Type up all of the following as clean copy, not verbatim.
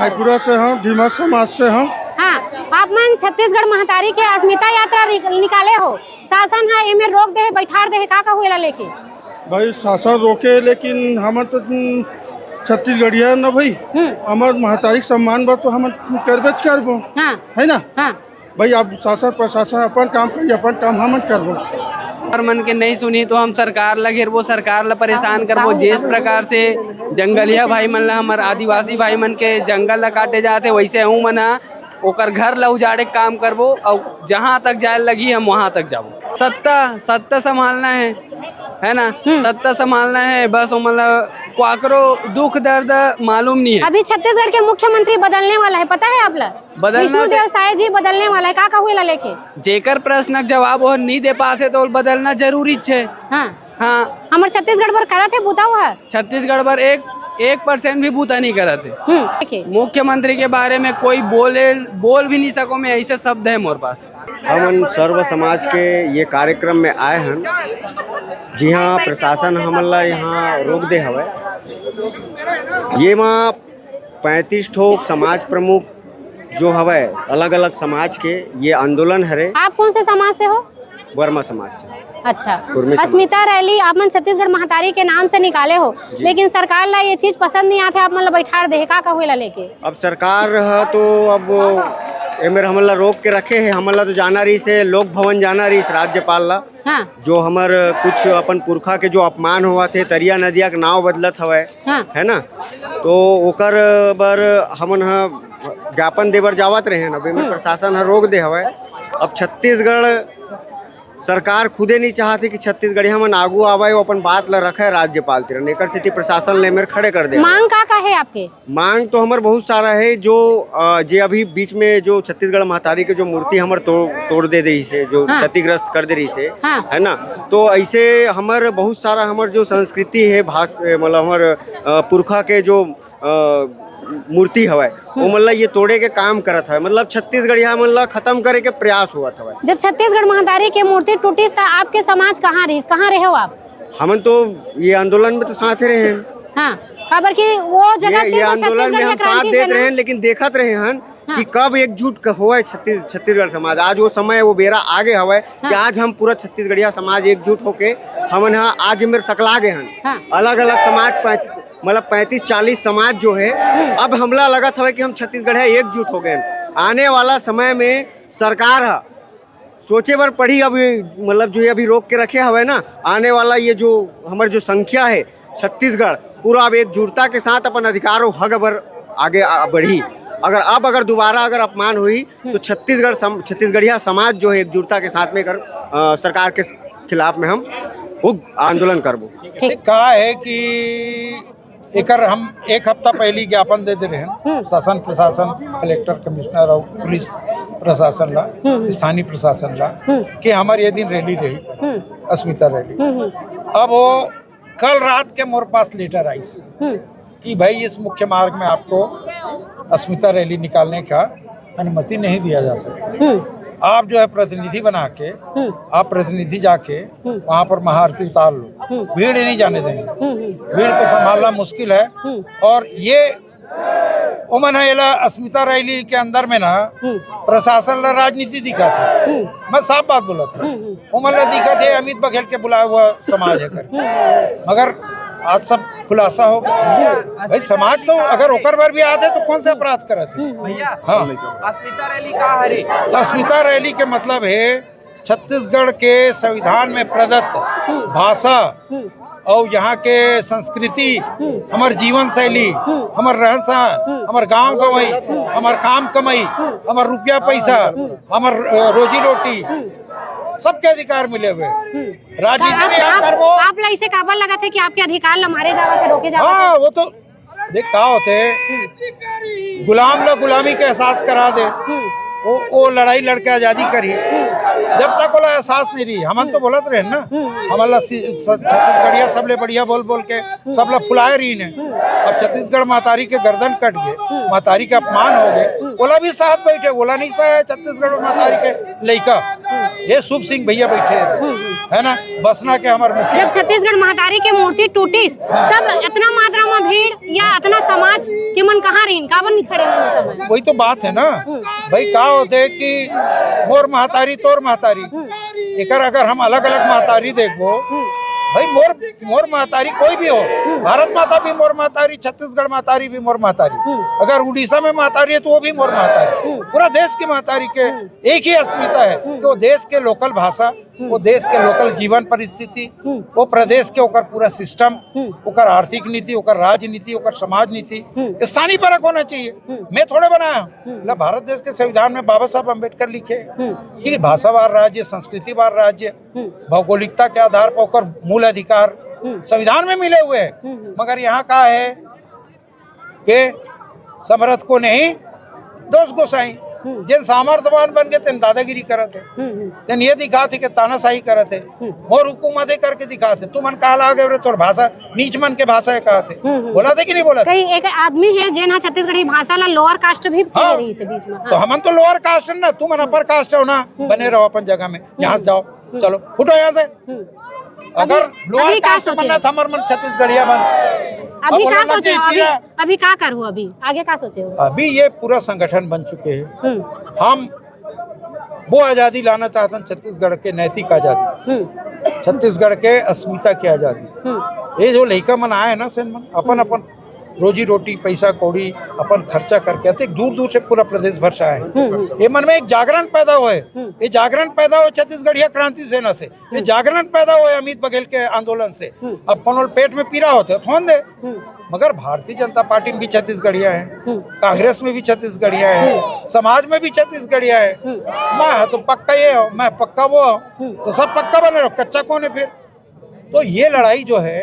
भाईपुरा से हम धीमा समाज से हम। हाँ, आप मन छत्तीसगढ़ महतारी के अस्मिता यात्रा निकाले हो, शासन है इमे रोक दे बैठार दे का हुएला लेके? भाई शासन रोके लेकिन हम तो छत्तीसगढ़िया न भाई, हमार महतारी सम्मान बर तो हम करबेच करबो। हाँ, है ना? हाँ। भाई अब शासन प्रशासन अपन काम करी, अपन काम हम करबो। और मन के नहीं सुनी तो हम सरकार ला घेरबो, सरकार ला परेशान करबो। जिस प्रकार से जंगलिया भाई मन ला, हमार आदिवासी भाई मन के जंगल ला काटे जाते, वैसे हूँ मना ओकर घर ला उजाड़े काम करबो और जहाँ तक जाए लगी हम वहाँ तक जाबो। सत्ता संभालना है ना? सत्ता संभालना है बस। मतलब क्वाकरो दुख दर्द मालूम नहीं है। अभी छत्तीसगढ़ के मुख्यमंत्री बदलने वाला है, पता है आप ला? विष्णुदेव साय जी बदलने वाला है, का हुएला लेके? जेकर प्रश्न जवाब वो नहीं दे पाते तो बदलना जरूरी है। हाँ, हमारे छत्तीसगढ़ पर करा थे बूता हुआ? छत्तीसगढ़ पर 1% भी बूता नहीं करा थे। मुख्यमंत्री के बारे में कोई बोल भी नहीं सको मैं, ऐसे शब्द है मोर पास। हम सर्व समाज के ये कार्यक्रम में आए हैं। जी हाँ, प्रशासन हमला यहाँ रोक दे हवे। ये माँ 35 ठोक समाज प्रमुख जो हवे अलग अलग समाज के ये आंदोलन हरे। आप कौन से समाज से हो? वर्मा समाज से। अच्छा, अस्मिता रैली आप मन छत्तीसगढ़ महतारी के नाम से निकाले हो, लेकिन सरकार ला ये चीज पसंद नहीं आते, आप मन ला बैठार दे का हुएला लेके? अब सरकार तो अब एमेर हमला रोक के रखे है। हमला तो जाना रही से लोक भवन जाना रही राज्यपाल ला। हाँ। जो हमार कुछ अपन पुरखा के जो अपमान हुआ थे, तरिया नदिया के नाव बदलत हवे। हाँ। है ना? तो ओकर बर हमन ज्ञापन देवर जावत रहे न, प्रशासन रोक दे हवे। अब छत्तीसगढ़ सरकार खुदे नहीं चाहती कि छत्तीसगढ़िया मन आगू आवे और अपन बात ला रखे राज्यपाल तिरन। एकर स्थिति प्रशासन ले मेरे खड़े कर दे। मांग का है आपके? मांग तो हमार बहुत सारा है। जो अभी बीच में जो छत्तीसगढ़ महतारी के जो मूर्ति हमार तोड़ दे रही से, जो क्षतिग्रस्त कर दे रही से, है ना? तो ऐसे हमार बहुत सारा हमार जो संस्कृति है, मतलब हमार पुरखा के जो मूर्ति हवा वो मतलब ये तोड़े के काम करत है। मतलब छत्तीसगढ़िया मतलब खत्म करे के प्रयास हुआ था। जब छत्तीसगढ़ महतारी के मूर्ति टूटी था, आपके समाज कहाँ रहे हो आप? हम तो ये आंदोलन में तो साथ रहे हैं। हाँ, खबर की वो जगह ये आंदोलन में हम साथ देते रहे, लेकिन देखत रहे हैं कि कब एकजुट हुआ छत्तीसगढ़ समाज। आज वो समय वो बेरा आगे हवा कि आज हम पूरा छत्तीसगढ़िया समाज एकजुट होके हमन आज मेरे सकला गए हैं। अलग अलग समाज मतलब 35-40 समाज जो है, अब हमला लगा था कि हम छत्तीसगढ़ एकजुट हो गए। आने वाला समय में सरकार सोचे बर पड़ी। अभी मतलब जो अभी रोक के रखे हवे ना, आने वाला ये जो हमारे जो संख्या है छत्तीसगढ़ पूरा अब एकजुटता के साथ अपन अधिकार हक बर आगे बढ़ी। अगर दोबारा अपमान हुई तो छत्तीसगढ़िया समाज जो है एकजुटता के साथ में सरकार के खिलाफ में हम वो आंदोलन करबो। कहा है कि एकर हम एक हफ्ता पहले ज्ञापन दे रहे हैं शासन प्रशासन, कलेक्टर, कमिश्नर और पुलिस प्रशासन ला, स्थानीय प्रशासन ला कि हमारे ये दिन रैली रही, अस्मिता रैली। अब वो कल रात के मोर पास लेटर आई कि भाई इस मुख्य मार्ग में आपको अस्मिता रैली निकालने का अनुमति नहीं दिया जा सकता। आप जो है प्रतिनिधि बना के आप प्रतिनिधि जाके वहाँ पर महाआरती उतार लो, भीड़ ही नहीं जाने देंगे। भीड़ को संभालना मुश्किल है। और ये उमन है अस्मिता रैली के अंदर में ना प्रशासन ला राजनीति दिखा था। मैं साफ बात बोला था, उमन ला दिखा थे अमित बघेल के बुलाया हुआ समाज है कर। मगर आज सब खुलासा हो भाई समाज तो अगर ओकर बार भी आते तो कौन सा अपराध करे थे भैया? हाँ, अस्मिता रैली का हरे? अस्मिता रैली के मतलब है छत्तीसगढ़ के संविधान में प्रदत्त भाषा और यहाँ के संस्कृति, हमार जीवन शैली, हमार रहन सहन, हमार गांव कमाई, हमार काम कमाई, हमार रुपया पैसा, हमार रोजी रोटी सबके अधिकार मिले हुए। राजनीति में आप ऐसे काबर लगा थे कि आपके अधिकार ला मारे जावा थे, रोके जावा थे? हाँ, वो तो देख का होते गुलाम ला गुलामी के एहसास करा दे, वो लड़ाई लड़के आजादी करी। जब तक वो एहसास नहीं रही हमन तो बोलत रहे ना, हमारा छत्तीसगढ़िया सबले बढ़िया बोल बोल के सबला फुलाए रही ने। अब छत्तीसगढ़ महतारी के गर्दन कट गए, महतारी के अपमान हो गए, ओला भी साथ बैठे, ओला नहीं सह छत्तीसगढ़ महतारी के लइका ये शुभ सिंह भैया बैठे है ना, बसना के हमारे मुखिया। जब छत्तीसगढ़ महतारी के मूर्ति टूटी तब इतना मात्रा में भीड़ या इतना समाज के मन कहाँ रही काबर नहीं खड़े मन समय वही तो बात है ना भाई, का होते कि मोर महतारी तोर महतारी, एकर अगर हम अलग अलग महतारी देखबो भाई, मोर महतारी कोई भी हो, भारत माता भी मोर महतारी, छत्तीसगढ़ महतारी भी मोर महतारी, अगर उड़ीसा में महतारी है तो वो भी मोर महतारी, पूरा देश की महतारी के एक ही अस्मिता है कि वो देश के लोकल भाषा, वो देश के लोकल जीवन परिस्थिति, वो प्रदेश के ओकर पूरा सिस्टम, ओकर आर्थिक नीति, ओकर राजनीति, ओकर समाज नीति स्थानीय परक होना चाहिए। मैं थोड़े बनाया मतलब भारत देश के संविधान में बाबा साहब अम्बेडकर लिखे कि भाषावार राज्य, संस्कृतिवार राज्य, भौगोलिकता के आधार पर ओकर मूल अधिकार संविधान में मिले हुए हैं। मगर यहाँ का है कि समर्थ को नहीं दोष गोसाई, जिन सामर्थ्यवान बन के तेन दादागिरी करत है, तेन ये दिखाते कि तानाशाही करत है, मोर हुकूमत करके दिखाते, तू मन काला आ गए तोर भाषा नीच मन के भाषा है कहा थे, बोला थे कि नहीं बोला कई एक आदमी है जेन छत्तीसगढ़ी भाषा ला लोअर कास्ट भी फेर रही से बीच में। तो हमन तो लोअर कास्ट है ना, तू मन अपर कास्ट हो ना, बने रहो अपन जगह में, यहाँ से जाओ, चलो फुटो यहाँ से। अगर लोअर कास्ट बनना था मन छत्तीसगढ़िया बन, अभी क्या सोचे हो? अभी क्या करूँ? अभी आगे क्या सोचे हो? अभी ये पूरा संगठन बन चुके हैं, हम वो आज़ादी लाना चाहते हैं, छत्तीसगढ़ के नैतिक आज़ादी, छत्तीसगढ़ के अस्मिता की आज़ादी। ये जो लड़का मन आए ना सेन मन अपन अपन रोजी रोटी पैसा कौड़ी अपन खर्चा करके आते, दूर दूर से पूरा प्रदेश भर से आए। ये मन में एक जागरण पैदा हुए, ये जागरण पैदा हुए छत्तीसगढ़िया क्रांति सेना से, ये जागरण पैदा हुए अमित बघेल के आंदोलन से। अब कौन पेट में पीड़ा होते थोन दे, मगर भारतीय जनता पार्टी में भी छत्तीसगढ़िया है, कांग्रेस में भी छत्तीसगढ़िया है, समाज में भी छत्तीसगढ़िया है। मैं तो पक्का ये हो, मैं पक्का वो हो, तो सब पक्का बने रहो, कच्चा कौन है फिर? तो ये लड़ाई जो है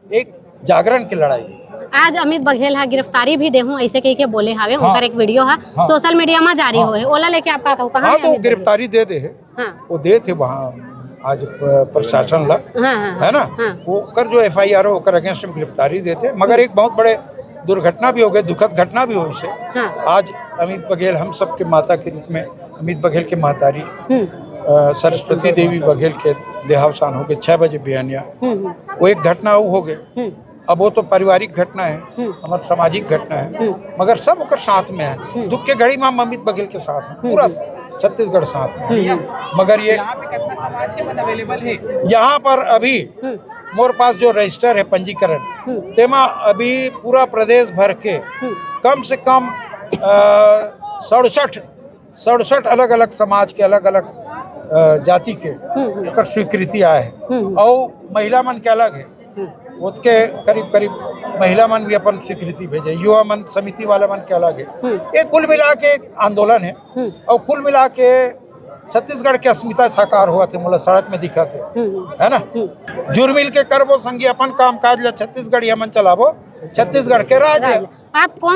एक जागरण की लड़ाई है। आज अमित बघेल हा गिरफ्तारी भी देहूं ऐसे कह के बोले हावे, उनका एक वीडियो हा सोशल मीडिया में जारी होए, ओला लेके आप का कहू कहां? तो गिरफ्तारी दे दे है, वो दे थे वहाँ आज प्रशासन ला, है ना, वो कर जो FIR हो कर अगेंस्ट में गिरफ्तारी देते। मगर एक बहुत बड़े दुर्घटना भी हो गई, दुखद घटना भी हो इससे। आज अमित बघेल हम सबके माता के रूप में, अमित बघेल के महतारी सरस्वती देवी बघेल के देहावसान हो गए 6 बजे बिहानिया, वो एक घटना हो गए। अब वो तो पारिवारिक घटना है, हमारा सामाजिक घटना है, मगर सब ओकर साथ में है। दुख के घड़ी में हम अमित बघेल के साथ हैं, पूरा छत्तीसगढ़ साथ में है। मगर ये यहाँ पर अभी मोर पास जो रजिस्टर है पंजीकरण, तेमा अभी पूरा प्रदेश भर के कम से कम 67 अलग अलग समाज के, अलग अलग जाति के ओकर स्वीकृति आए है। और महिला मन के अलग है, उसके करीब करीब महिला मन भी अपन स्वीकृति भेजे, युवा मन समिति वाला मन के अलग है। ये कुल मिला के एक आंदोलन है, और कुल मिला के छत्तीसगढ़ के अस्मिता साकार हुआ थे, मतलब सड़क में दिखा थे, है ना। जुर मिल के करबो संगी अपन काम काज ला, छत्तीसगढ़ मन चलाबो, छत्तीसगढ़ के राज। आप कौन